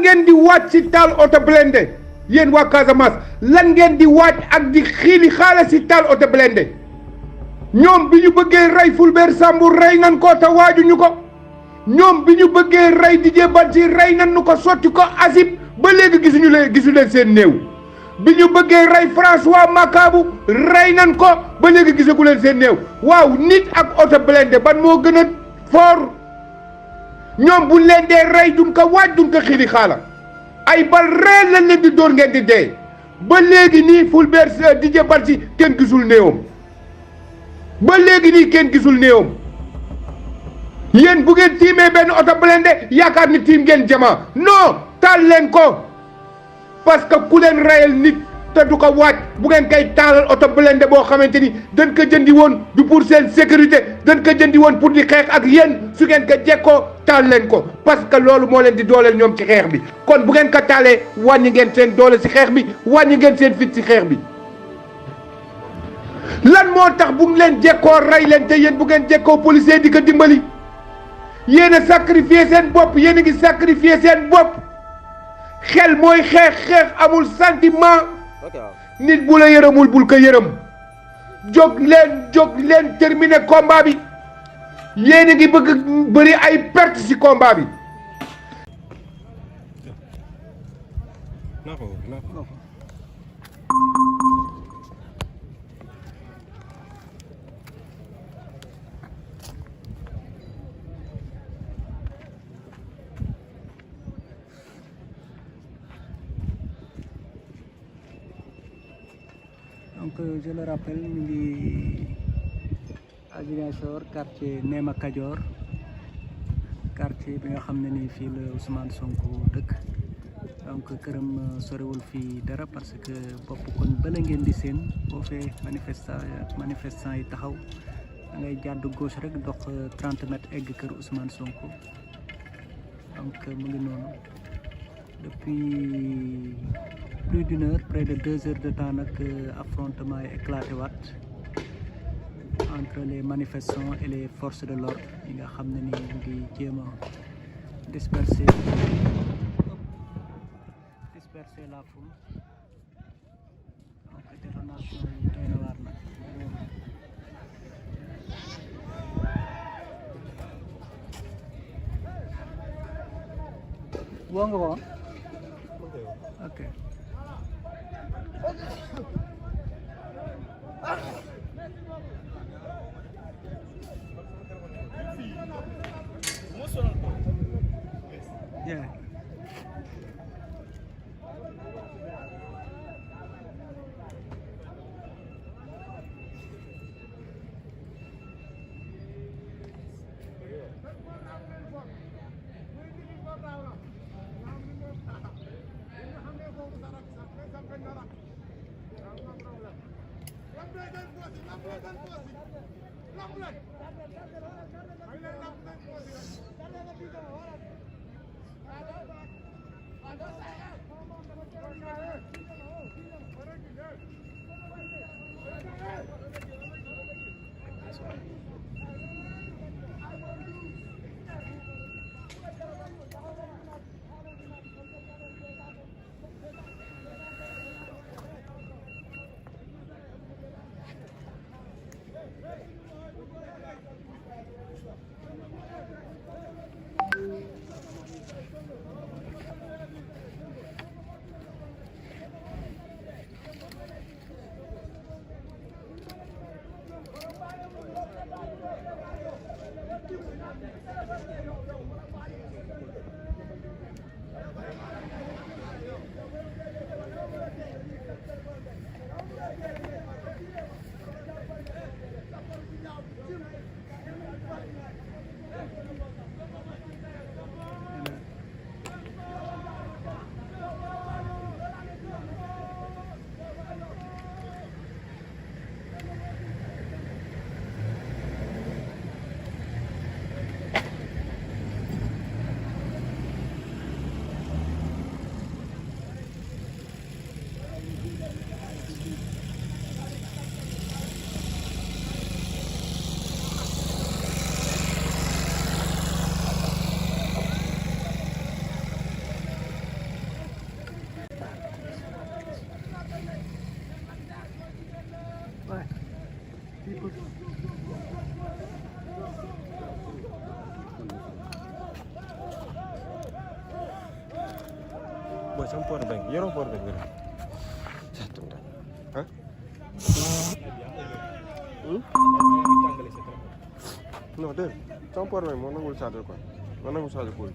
ngeen di waaj ci taal oto blindé yéen waa Casamance lan ngeen di waaj ak di xiili xaala si taal oto blindé ñoom bi ñu bëggee rey Fulbert Sambou rey nan ko te waajuñu ko ñoom bi ñu bëggee rey Didier Badji rey nan nu ko sotti ko asib ba léegi gisu leen seen néew bi ñu bëggee rey François Makabu rey nan ko ba léegi gisagu leen seen néew waaw nit ak oto blindé ban moo gën a fort ñoom buñ leen dee rey duñ ko waaj duñ ko xiili xaala ay bal reel lañ leen di dóor ngeen di dee ba léegi nii Fulbert Didier Badji kenn gisul néewam ba léegi nii kenn gisul néewam yéen bu ngeen tiimee benn oto blindé yaakaar ni tiim ngeen jamaa non taal leen ko parce que ku leen reyal nit te du ko waaj bu ngeen koy taalal oto blindé boo xamante ni dañ ko jëndi woon du pour seen sécurité dañ ko jëndi woon pour di xeex ak yéen su ngeen ko jekkoo taal leen ko parce que loolu moo leen di dooleel ñoom ci xeex bi kon bu ngeen ko taalee wàññi ngeen seen doole ci xeex bi wàññi ngeen seen fit ci xeex bi lan moo tax bu leen jekkoo rey leen te yéen bu ngeen jekkoo policier di ko dimbali yéen a sacrifier seen bopp yéen a ngi sacrifier seen bopp xel mooy xeex amul sentiment nit bu la yërëmul bul ko yërëm jóg leen terminer combat bi yéen a ngi bëgg bëri ay perte ci combat bi. Donc je le rappelle ñu ngi à Ziguinchor quartier Néma Kajoor quartier bi nga xam ne ni fii la Ousmane Sonko dëkk donc këram sorewul fii dara parce que bopp kon bala ngeen di seen boo fee manifestant yi taxaw da ngay jàdd gauche rek dox 30 mètres egg kër Ousmane Sonko donc mu ngi noonu depuis plus d'une heure près de 2 heures de temps nag affrontement yi éclaté waat entre les manifestants et les forces de l'ordre yi nga xam ne ni ngi jéem a disperser la foule donc détonation yi doy na waar nag woo nga ko ok yeah. sama power bank yoroo power bank nga ah non dégg sama power bank moo nangul charger quoi moo nangul charger pool